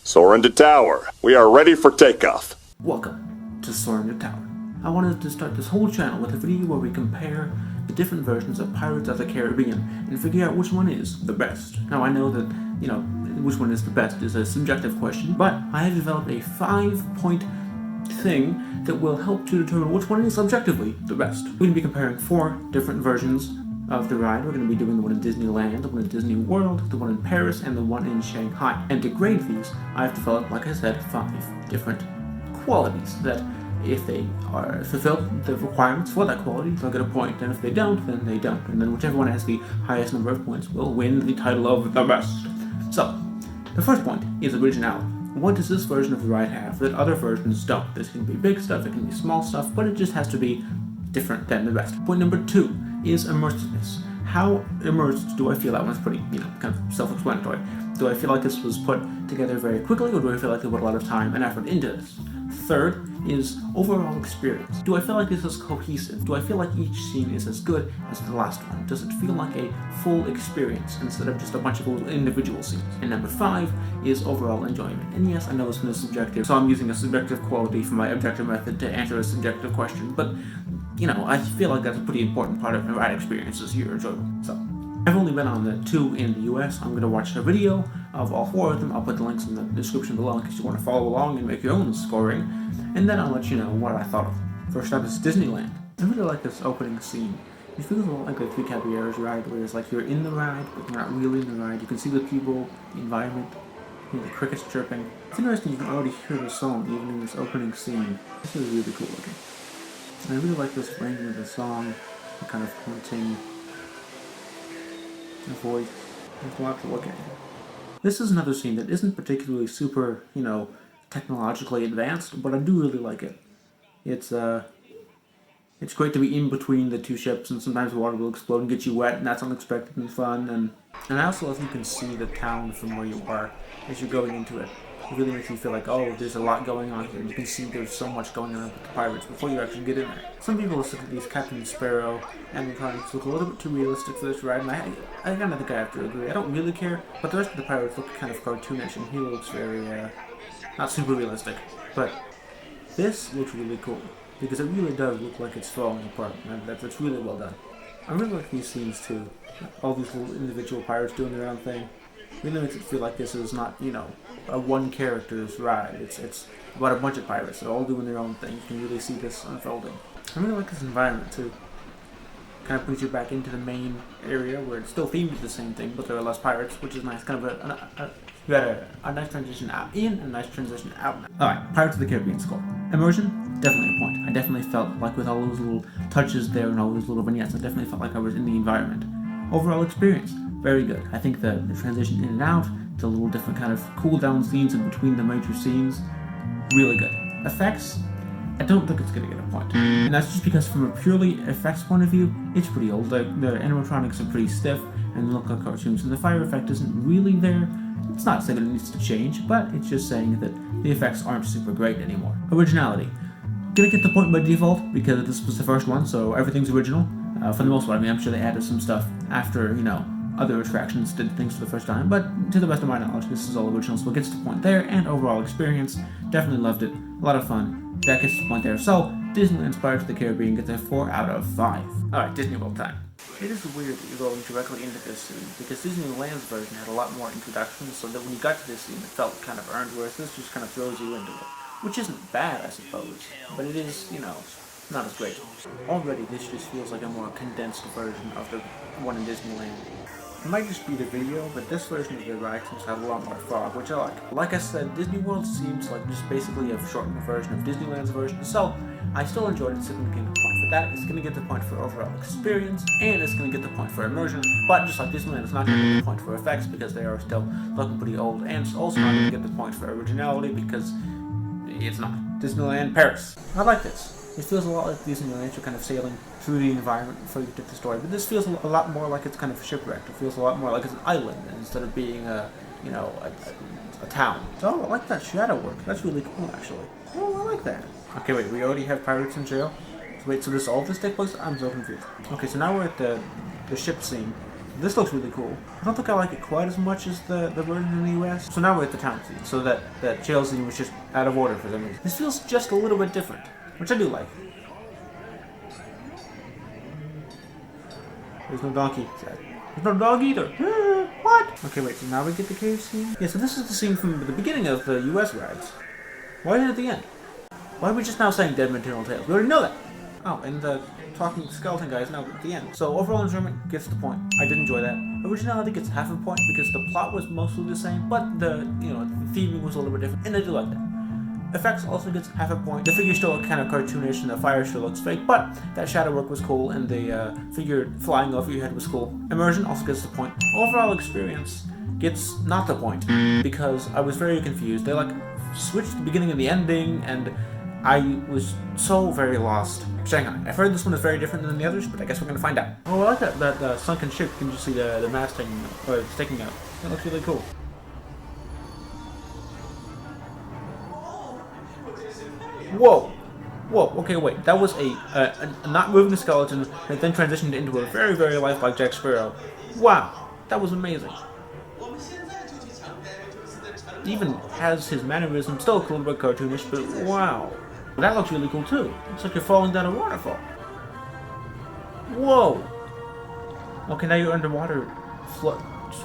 Soarin to tower. We are ready for takeoff. Welcome to Soarin to Tower. I wanted to start this whole channel with a video where we compare the different versions of Pirates of the Caribbean and figure out which one is the best. Now I know that, which one is the best is a subjective question, but I have developed a 5-point thing that will help to determine which one is objectively the best. We're going to be comparing 4 different versions of the ride. We're going to be doing the one in Disneyland, the one in Disney World, the one in Paris, and the one in Shanghai. And to grade these, I've developed, like I said, 5 different qualities that if they are fulfill the requirements for that quality, they'll get a point, and if they don't, then they don't. And then whichever one has the highest number of points will win the title of the best. So, the first point is originality. What does this version of the ride have that other versions don't? This can be big stuff, it can be small stuff, but it just has to be different than the rest. Point number 2 is immersiveness. How immersed do I feel? That one's pretty, kind of self-explanatory. Do I feel like this was put together very quickly, or do I feel like they put a lot of time and effort into this? Third is overall experience. Do I feel like this is cohesive? Do I feel like each scene is as good as the last one? Does it feel like a full experience instead of just a bunch of little individual scenes? And number 5 is overall enjoyment. And yes, I know this one is subjective, so I'm using a subjective quality from my objective method to answer a subjective question, but I feel like that's a pretty important part of the ride experience is your enjoyment. So, I've only been on the 2 in the US. I'm going to watch a video of all 4 of them. I'll put the links in the description below in case you want to follow along and make your own scoring. And then I'll let you know what I thought of. First up is Disneyland. I really like this opening scene. It feels a lot like the Three Caballeros ride, where it's like you're in the ride, but you're not really in the ride. You can see the people, the environment, the crickets chirping. It's interesting, you can already hear the song even in this opening scene. This is really cool looking. And I really like this ring with the song, the kind of haunting voice. There's a lot to look at. This is another scene that isn't particularly super, technologically advanced, but I do really like it. It's great to be in between the 2 ships, and sometimes water will explode and get you wet, and that's unexpected and fun. And I also love you can see the town from where you are as you're going into it. It really makes you feel like, oh, there's a lot going on here. You can see there's so much going on with the pirates before you actually get in there. Some people look at these Captain Sparrow animatronics look a little bit too realistic for this ride, and I kind of think I have to agree. I don't really care, but the rest of the pirates look kind of cartoonish, and he looks very, not super realistic. But this looks really cool, because it really does look like it's falling apart, and that's really well done. I really like these scenes too. All these little individual pirates doing their own thing. Really makes it feel like this is not, a one character's ride. It's about a bunch of pirates. They're all doing their own thing. You can really see this unfolding. I really like this environment too. Kind of brings you back into the main area where it's still themed to the same thing, but there are less pirates, which is nice. Kind of you had a nice transition out in and a nice transition out. Alright, Pirates of the Caribbean score. Immersion, definitely a point. I definitely felt like with all those little touches there and all those little vignettes, I definitely felt like I was in the environment. Overall experience, very good. I think the transition in and out, the little different kind of cool down scenes in between the major scenes, really good. Effects, I don't think it's going to get a point. And that's just because from a purely effects point of view, it's pretty old. The animatronics are pretty stiff and look like cartoons, and the fire effect isn't really there. It's not saying that it needs to change, but it's just saying that the effects aren't super great anymore. Originality. Gonna get the point by default because this was the first one, so everything's original. For the most part, I'm sure they added some stuff after, other attractions did things for the first time, but to the best of my knowledge, this is all original, so it gets the point there, and overall experience, definitely loved it, a lot of fun, that gets the point there. So, Disneyland's Pirates of the Caribbean gets a 4 out of 5. Alright, Disney World time. It is weird that you're going directly into this scene, because Disneyland's version had a lot more introductions, so that when you got to this scene, it felt kind of earned, whereas this just kind of throws you into it. Which isn't bad, I suppose, but it is, not as great. Already, this just feels like a more condensed version of the one in Disneyland. It might just be the video, but this version of the ride seems to have a lot more fog, which I like. Like I said, Disney World seems like just basically a shortened version of Disneyland's version, so I still enjoyed it, so it's going to get the point for that, it's going to get the point for overall experience, and it's going to get the point for immersion, but just like Disneyland, it's not going to get the point for effects because they are still looking pretty old, and it's also not going to get the point for originality because it's not. Disneyland Paris. I like this. It feels a lot like Disneyland, you're kind of sailing through the environment before you get to the story, but this feels a lot more like it's kind of shipwrecked. It feels a lot more like it's an island instead of being a town. So I like that shadow work. That's really cool, actually. Oh, I like that. Okay, wait, we already have pirates in jail? So wait, so all this take place? I'm so confused. Okay, so now we're at the ship scene. This looks really cool. I don't think I like it quite as much as the version in the US. So now we're at the town scene. So that jail scene was just out of order for some reason. This feels just a little bit different, which I do like. There's no donkey. There's no dog either. What? Okay, wait, so now we get the cave scene? Yeah, so this is the scene from the beginning of the US rides. Why is it at the end? Why are we just now saying Dead Men Tell Tales? We already know that! Oh, and the talking skeleton guy is now at the end. So overall enjoyment gets the point. I did enjoy that. Originality gets half a point because the plot was mostly the same, but the theming was a little bit different, and I do like that. Effects also gets half a point. The figure still look kind of cartoonish and the fire still looks fake, but that shadow work was cool and the figure flying over your head was cool. Immersion also gets the point. Overall experience gets not the point because I was very confused. They like switched the beginning and the ending and I was so very lost. Shanghai. I've heard this one is very different than the others, but I guess we're gonna find out. Oh, I like that sunken ship. You can just see the mast sticking out. That looks really cool. Whoa! Whoa, okay, wait. That was a not moving skeleton that then transitioned into a very, very lifelike Jack Sparrow. Wow, that was amazing. He even has his mannerism, still a little bit cartoonish, but wow. That looks really cool too. Looks like you're falling down a waterfall. Whoa! Okay, now you're underwater,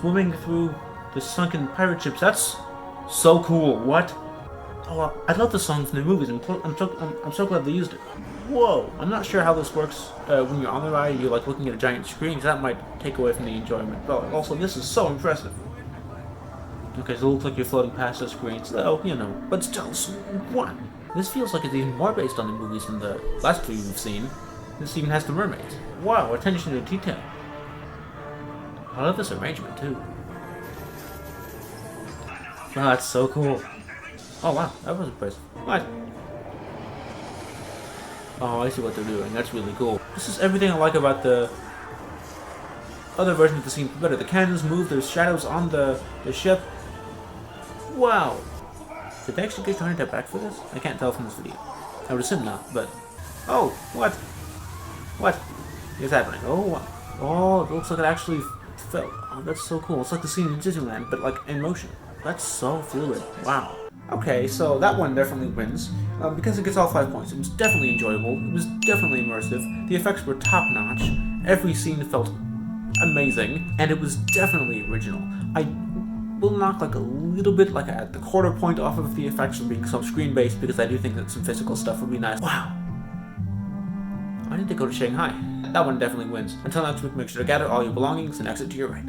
swimming through the sunken pirate ships. That's so cool. What? Oh, I love the song from the movies. I'm so glad they used it. Whoa! I'm not sure how this works when you're on the ride. You're like looking at a giant screen, so that might take away from the enjoyment. But also, this is so impressive. Okay, so it looks like you're floating past the screen, so but still, what? This feels like it's even more based on the movies than the last two we've seen. This even has the mermaids. Wow, attention to detail. I love this arrangement too. Wow, that's so cool. Oh wow, that was impressive. What? Oh, I see what they're doing. That's really cool. This is everything I like about the other version of the scene better. The cannons move, there's shadows on the ship. Wow. Did they actually get trying to back for this? I can't tell from this video. I would assume not, but... Oh, what? What is happening? Oh, what? Oh, it looks like it actually fell. Oh, that's so cool. It's like the scene in Disneyland, but like in motion. That's so fluid. Wow. Okay, so that one definitely wins, because it gets all 5 points. It was definitely enjoyable, it was definitely immersive, the effects were top-notch, every scene felt amazing, and it was definitely original. I will knock like a little bit, like at the quarter point off of the effects from being so screen-based, because I do think that some physical stuff would be nice. Wow! I need to go to Shanghai. That one definitely wins. Until next week, make sure to gather all your belongings and exit to your right.